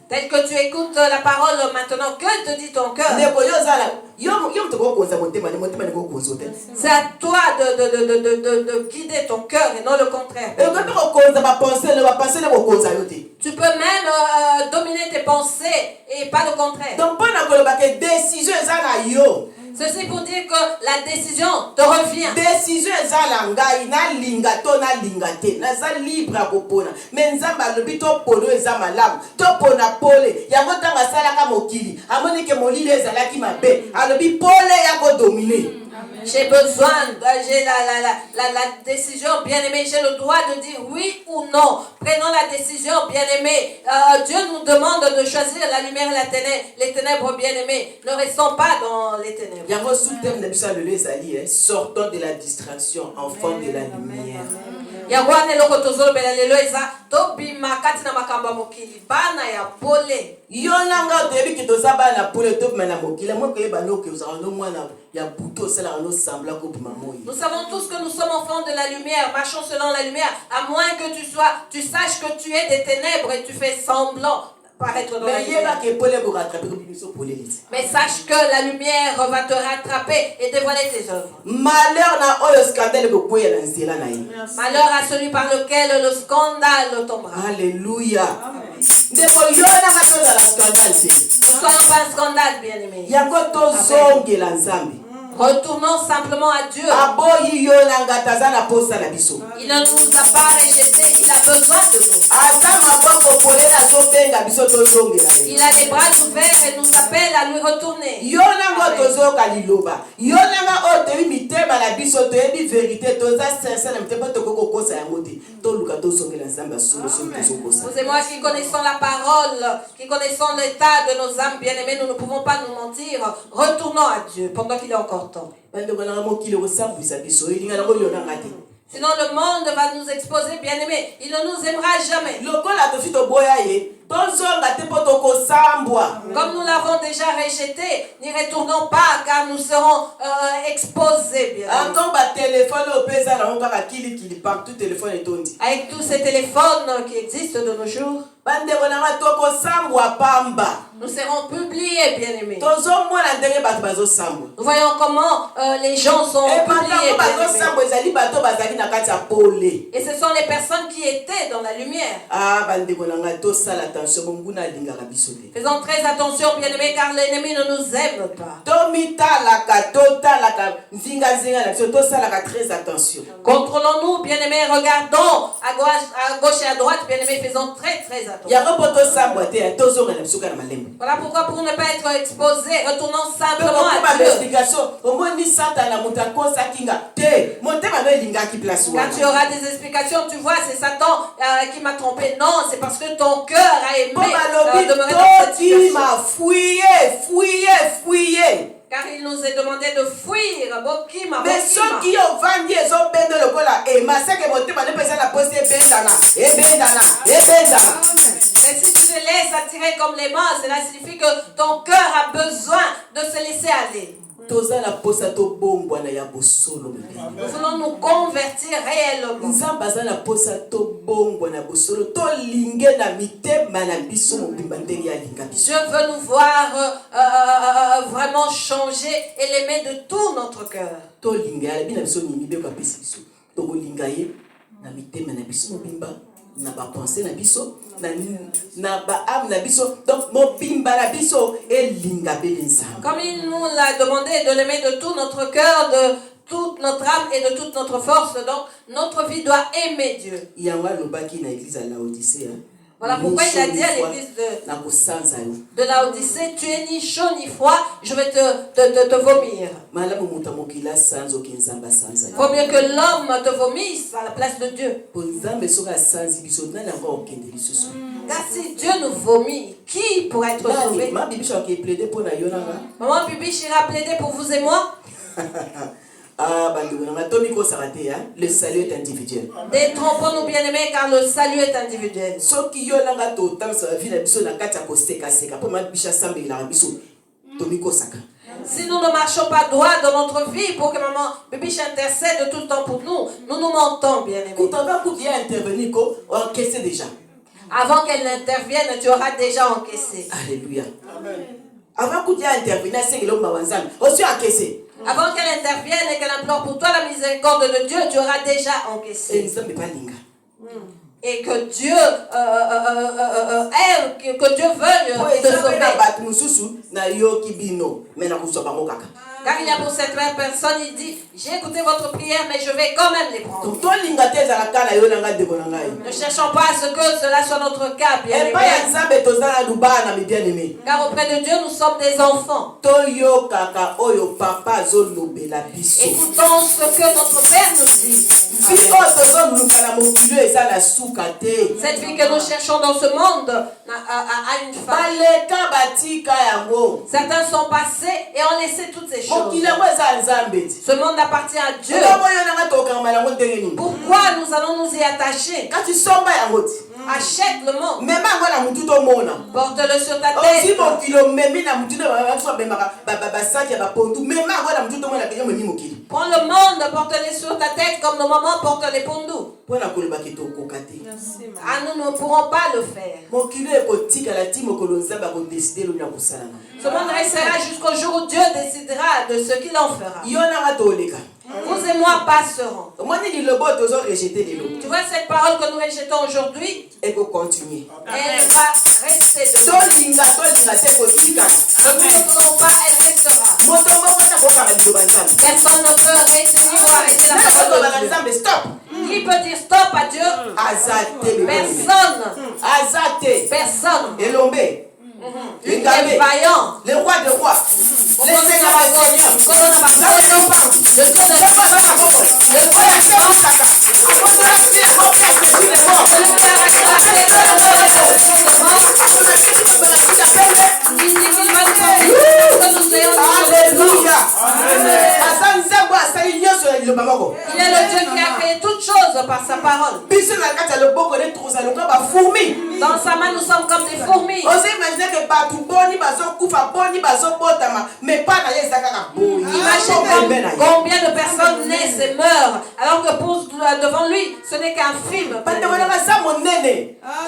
Tel que tu écoutes la parole maintenant, que te dit ton cœur? C'est à toi de guider ton cœur et non le contraire. Tu peux même dominer tes pensées et pas le contraire. Ceci pour dire que la décision te revient. Décision libre à kopona. Mais nzamba lobito polo ezama lam. To pona pole. Ya motanga salaka mokili. Amoni ke molile ezalaki mabe. Alobi pole ya ko dominer. J'ai besoin, j'ai la décision, bien-aimé, j'ai le droit de dire oui ou non. Prenons la décision, bien-aimé. Dieu nous demande de choisir la lumière et les ténèbres, bien-aimé. Ne restons pas dans les ténèbres. Sortons de la distraction, enfants de la lumière. Nous savons tous que nous sommes enfants de la lumière, marchons selon la lumière, à moins que tu saches que tu es des ténèbres et tu fais semblant paraître dans la lumière. Mais sache que la lumière va te rattraper et dévoiler tes œuvres. Malheur à celui par lequel le scandale tombera. Alléluia. Ne soyons pas un scandale, bien-aimés. Retournons simplement à Dieu. Il ne nous a pas rejetés, il a besoin de nous. Il a les bras ouverts et nous appelle à lui retourner. Vous et moi qui connaissons la parole, qui connaissons l'état de nos âmes bien-aimées, nous ne pouvons pas nous mentir. Retournons à Dieu pendant qu'il est encore temps. Sinon le monde va nous exposer, bien-aimés. Il ne nous aimera jamais. Comme nous l'avons déjà rejeté, n'y retournons pas car nous serons exposés, bien-aimés. Avec tous ces téléphones qui existent de nos jours, Nous serons publiés, bien-aimés. Nous voyons comment les gens sont publiés, bien-aimés. Et ce sont les personnes qui étaient dans la lumière. Faisons très attention, bien-aimés, car l'ennemi ne nous aime pas. Contrôlons-nous, bien-aimés, regardons à gauche et à droite, bien-aimés, faisons très très attention. Voilà pourquoi, pour ne pas être exposé, retournons simplement à Dieu. Quand tu auras des explications, tu vois, c'est Satan qui m'a trompé. Non, c'est parce que ton cœur a aimé demeurer dans cette situation. Car il nous est demandé de fuir. Mais ceux qui ont vendu les autres peines de l'école, c'est que mon thème n'est pas la poste et si tu te laisses attirer comme les mains, cela signifie que ton cœur a besoin de se laisser aller. Nous voulons nous convertir réellement. Dieu veut nous voir vraiment changer et l'aimer de tout notre cœur. Comme il nous l'a demandé de l'aimer de tout notre cœur, de toute notre âme et de toute notre force, donc notre vie doit aimer Dieu. Voilà pourquoi il a dit à l'église de Laodicée, tu es ni chaud ni froid, je vais te vomir. Il vaut mieux que l'homme te vomisse à la place de Dieu. Car si Dieu nous vomit, qui pourrait être sauvé? Maman Bibiche ira plaider pour vous et moi. Le salut est individuel. Détrompons-nous, bien-aimés, car le salut est individuel. Si nous ne marchons pas droit dans notre vie pour que maman Bibiche intercède tout le temps pour nous, nous nous mentons, bien-aimés. Avant qu'elle n'intervienne, tu auras déjà encaissé. Alléluia. Avant qu'elle intervienne et qu'elle implore pour toi la miséricorde de Dieu, tu auras déjà encaissé. Et que Dieu aime, que Dieu veuille te sauver. Car il y a pour cette même personne, il dit, j'ai écouté votre prière, mais je vais quand même les prendre. Ne cherchons pas à ce que cela soit notre cas, bien-aimés. Car auprès de Dieu, nous sommes des enfants. Écoutons ce que notre Père nous dit. Cette vie que nous cherchons dans ce monde a une fin. Certains sont passés et ont laissé toutes ces choses. Ce monde appartient à Dieu. Pourquoi nous allons nous y attacher? Achète le monde. Porte-le sur ta tête. Prends le monde, porte-le sur ta tête comme nos mamans portent les pondous. Ah, nous ne pourrons pas le faire. Ce monde restera jusqu'au jour où Dieu décidera de ce qu'il en fera. Vous et moi passerons. Tu vois cette parole que nous rejetons aujourd'hui? Elle peut continuer. Elle va rester de nous. Nous ne voulons pas, elle restera. Personne ne peut retenir ou arrêter la parole de Dieu. Stop. Qui peut dire stop à Dieu? Personne. Personne. Il est vaillant. Le roi de rois. Le Seigneur des seigneurs. Alléluia. Il est le Dieu qui a créé toutes choses par sa parole. Dans sa main, nous sommes comme des fourmis. Osez imaginer que partout, boni bazo kufa, boni bazo botama, mais pas dans les zakaka. Imaginez combien de personnes naissent et meurent, alors que devant lui, ce n'est qu'un film.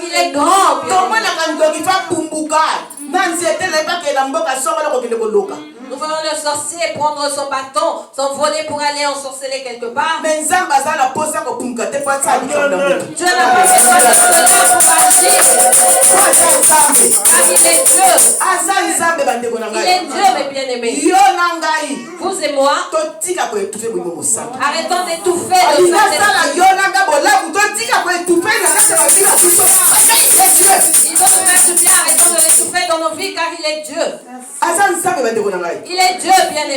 Il est grand. Nous voyons le sorcier prendre son bâton, s'envoler pour aller ensorceler quelque part. Mais Dieu n'a pas besoin de cela pour agir. Car il est Dieu. Il est Dieu, mes bien-aimés. Vous et moi, arrêtons d'étouffer le Saint-Esprit. Il veut nous faire du bien, arrêtons de l'étouffer dans nos vies, car il est Dieu. Il est Dieu, bien-aimé.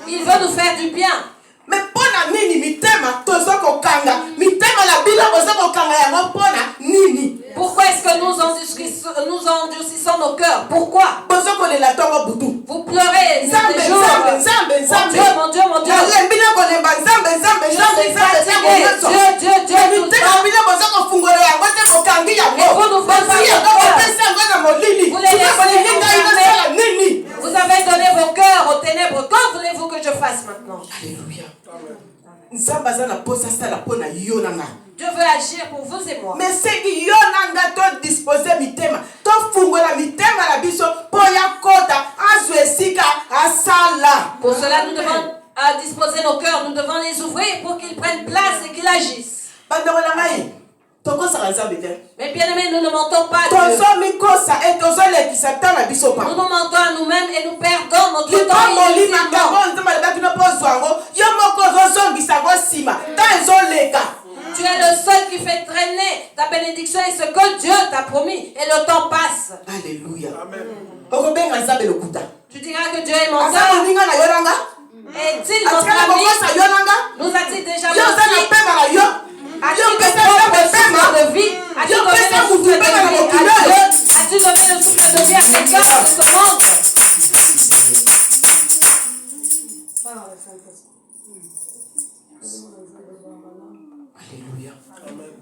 Il veut nous faire du bien. Mais pona nini mitema tozoko kanga mitema la bila bozoko kanga yango pona nini. Pourquoi est-ce que nous endurcissons nos cœurs? Pourquoi? Bozoko le la tongo butu. Vous pleurez Zambe des jours. Mon Dieu, mon Dieu. Lembina ko lemba zambe zambe zambe zambe Dieu. mitema bila bozoko fungolo yango te ko kangi yango. Vous nous faites Vous avez donné vos cœurs aux ténèbres. Quand voulez-vous que je fasse maintenant? Alléluia. Dieu veut agir pour vous et moi. Mais c'est qui yonanga to disposer mitema to fungola mitema la biso poya kota azuesika asala. Pour cela nous devons disposer nos cœurs, nous devons les ouvrir pour qu'ils prennent place et qu'ils agissent. Mais bien aimés, nous ne mentons pas à Dieu. Nous nous mentons à nous-mêmes et nous perdons notre temps inutilement. Tu es le seul qui fait traîner ta bénédiction et ce que Dieu t'a promis. Et le temps passe. Alléluia. Amen. Tu diras que Dieu est mon Dieu. Est-il notre ami? Nous a-t-il déjà menti? A-t-il donné le souffle de vie? A-t-il donné le souffle de vie à Dieu? A-t-il donné le souffle de vie à quelqu'un de ce monde? Alléluia. Amen.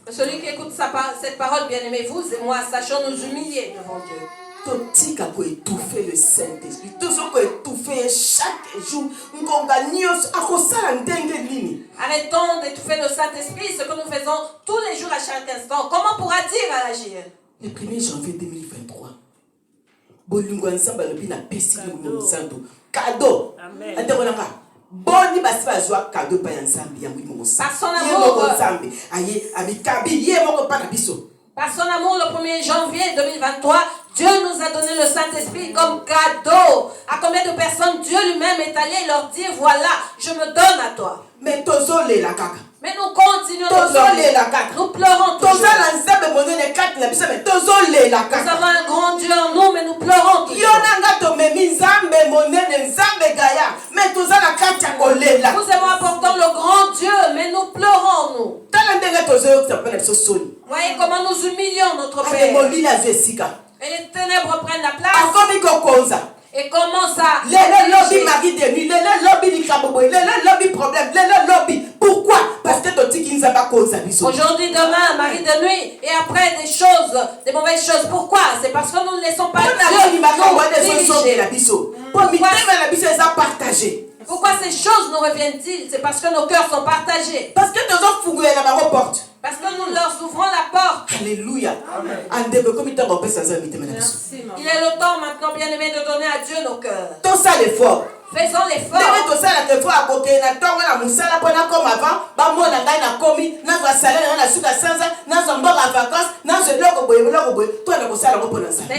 Celui qui écoute cette parole, bien aimé, vous et moi, sachons nous humilier devant Dieu. Étouffer le Saint-Esprit. Tout ce qu'on étouffer chaque jour. Arrêtons d'étouffer le Saint-Esprit, ce que nous faisons tous les jours à chaque instant. Comment pourra-t-il agir? Le 1er janvier 2023. Cadeau. Amen. Par son amour, le 1er janvier 2023, Dieu nous a donné le Saint-Esprit comme cadeau. À combien de personnes Dieu lui-même est allé leur dire, voilà, je me donne à toi. Mais nous continuons de pleurer. Nous pleurons toujours. Nous avons un grand Dieu en nous, mais nous pleurons toujours. Nous aimons apporter le grand Dieu, mais nous pleurons, nous. Voyez comment nous humilions notre Père. Et les ténèbres prennent la place. Et commence à... lobby mari de nuit, lobby lobby problème, lobby. Pourquoi? Parce que aujourd'hui, demain, mari de nuit, et après des choses, des mauvaises choses. Pourquoi? C'est parce que nous ne laissons pas Dieu partager. Pourquoi ces choses nous reviennent-ils? C'est parce que nos cœurs sont partagés. Parce que nous leur ouvrons la porte. Alléluia. Amen. Il est le temps maintenant, bien aimé, de donner à Dieu nos cœurs. Tout ça l'effort. Faisons l'effort. Dès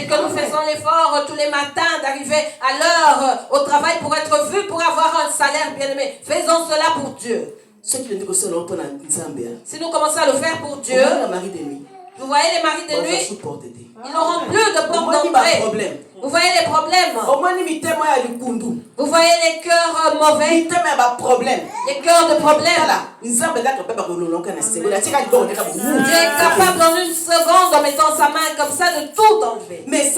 que nous faisons l'effort tous les matins d'arriver à l'heure au travail pour être vus, pour avoir un salaire, bien aimé, faisons cela pour Dieu. Si nous commençons à le faire pour Dieu, vous voyez les maris de nuit, ils n'auront plus de porte d'entrée. Vous voyez les problèmes. Vous voyez les cœurs mauvais. Les cœurs de problème. Dieu est capable en une seconde, en mettant sa main comme ça, de tout enlever. Mais il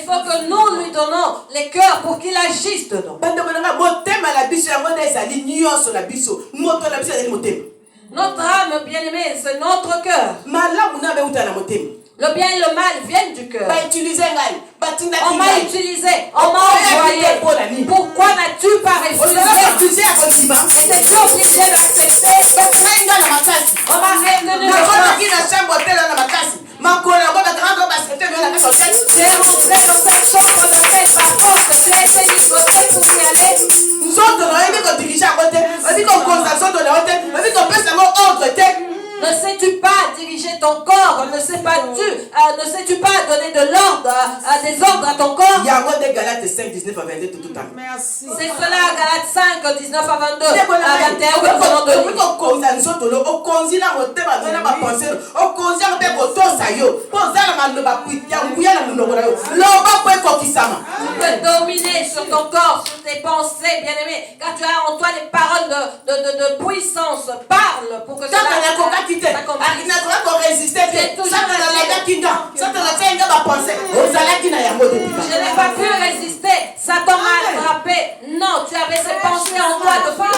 faut que nous lui donnons les cœurs pour qu'il agisse dedans. Notre âme, bien-aimée, c'est notre cœur. Le bien et le mal viennent du cœur. On m'a utilisé, on m'a envoyé. Pourquoi n'as-tu pas refusé? Étais-tu obligé d'accepter? On m'a retenu le cœur. Tu es rentré dans cette chambre de paix par force. Tu as été ligoté pour y aller. Ne sais-tu pas diriger ton corps? Ne sais-tu pas donner de l'ordre, des ordres à ton corps? Merci. C'est cela, Galates 5, 19 à 22, à 21 que nous allons donner. Tu peux dominer sur ton corps, sur tes pensées, bien-aimé, car tu as en toi les paroles de puissance. Parle pour que cela Je n'ai pas pu résister. Satan m'a attrapé. Non, tu avais ces pensées en toi de puissance.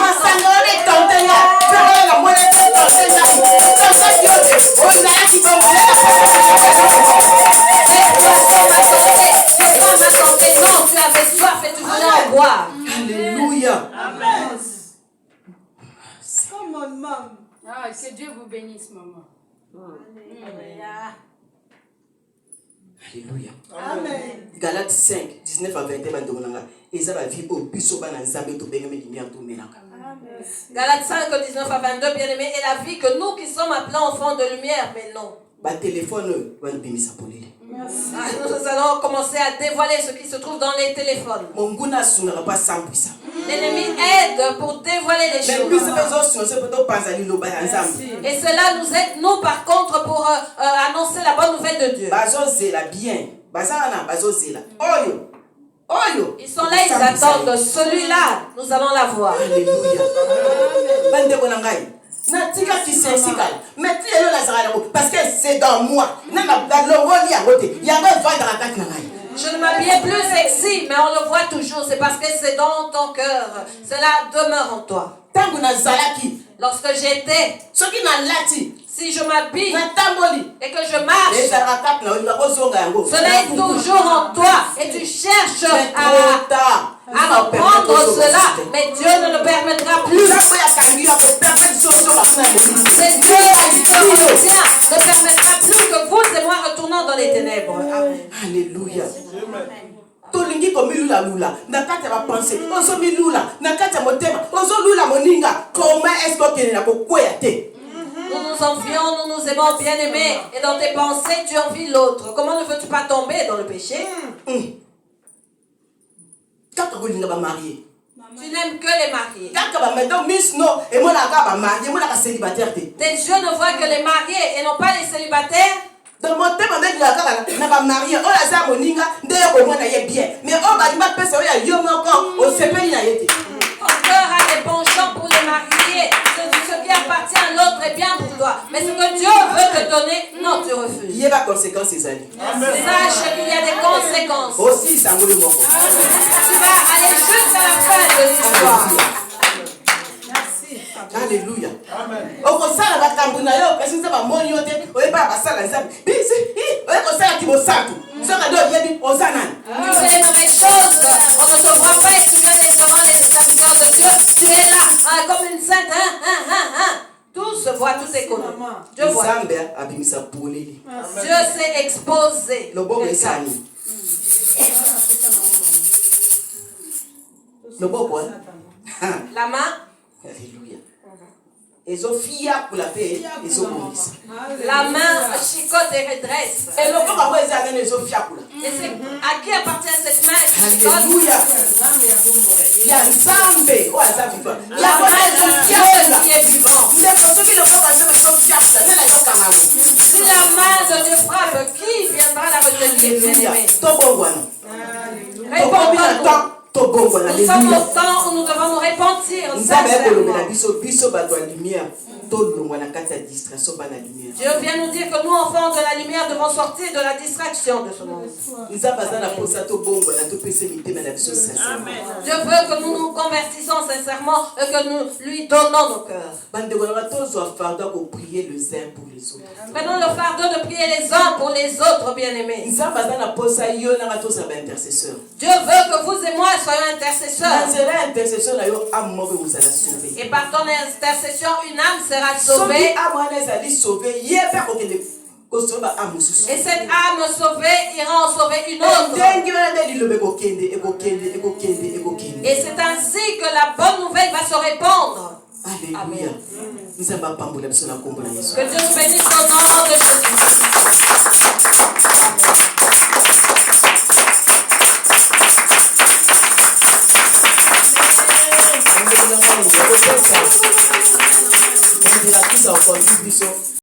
Non, tu avais soif et tu voulais en boire. Alléluia. Amen. Come on, mom. Ah, que Dieu vous bénisse, maman. Alléluia. Amen. Galates 5, 19 à 21. Galates 5, 19 à 22, bien-aimés, et la vie que nous qui sommes appelés enfants de lumière, mais non. Nous allons commencer à dévoiler ce qui se trouve dans les téléphones. L'ennemi aide pour dévoiler les choses. Et cela nous aide, nous, par contre, pour annoncer la bonne nouvelle de Dieu. Ils sont là, ils attendent. Celui-là, nous allons l'avoir. Parce que c'est dans moi. Je ne m'habillais plus sexy, mais on le voit toujours. C'est parce que c'est dans ton cœur. Cela demeure en toi. Lorsque j'étais, si je m'habille et que je marche, cela est toujours en toi. Et tu cherches à reprendre cela, mais Dieu ne le permettra plus. C'est Dieu qui te retient, ne permettra plus que vous et moi retournons dans les ténèbres. Amen. Alléluia. Tolingi komilula lula nakata ba penser ozo milula nakata motema ozo lula moninga comment est-ce que tu n'as pas quoi te. Nous nous envions, nous nous aimons, bien-aimés, et dans tes pensées tu envies l'autre. Comment ne veux-tu pas tomber dans le péché? Quand tu vas marier, tu n'aimes que les mariés. Tes yeux ne voient que les mariés et non pas les célibataires. Dans mon thème, avec la marié, on a ça moninga, d'ailleurs, on a bien. Mais on va dire, on ton cœur a des penchants pour les mariés. Ce qui appartient à l'autre est bien pour toi. Mais ce que Dieu veut te donner, non, tu refuses. Il y a des conséquences, ces amis. Sache qu'il y a des conséquences. Aussi, ça me le Tu vas aller jusqu'à la fin de l'histoire. Alléluia. Amen. Au constat, la cambuna yo, parce que ça va mourir, on est pas à ça, la zam. Bisi, on est comme ça qui me sac. Ça va donner bien aux ananas. Tu fais les mauvaises choses. On ne te voit pas et tu viens devant les serviteurs de Dieu. Tu es là, comme une sainte. Tout se voit, tout est connu. Dieu voit. Dieu s'est exposé. Le bon message. Le bon quoi? La main. Alléluia. La main chicote et redresse. Et c'est à qui appartient cette main qui chicote? Alléluia. La main de Dieu qui est vivant. Si la main de Dieu frappe, qui viendra la retenir, bien-aimé? Répondons-nous. Nous sommes au temps où nous devons nous repentir sincèrement. Dieu vient nous dire que nous, enfants de la lumière, devons sortir de la distraction de ce monde. Dieu veut que nous nous convertissons sincèrement et que nous lui donnons nos cœurs. Prenons le fardeau de prier les uns pour les autres, bien-aimés. Dieu veut que vous et moi soyons intercesseurs. Et par ton intercession, une âme sera sauvée. Et cette âme sauvée ira en sauver une autre. Et c'est ainsi que la bonne nouvelle va se répandre. Alléluia. Que Dieu nous bénisse au nom de Jésus.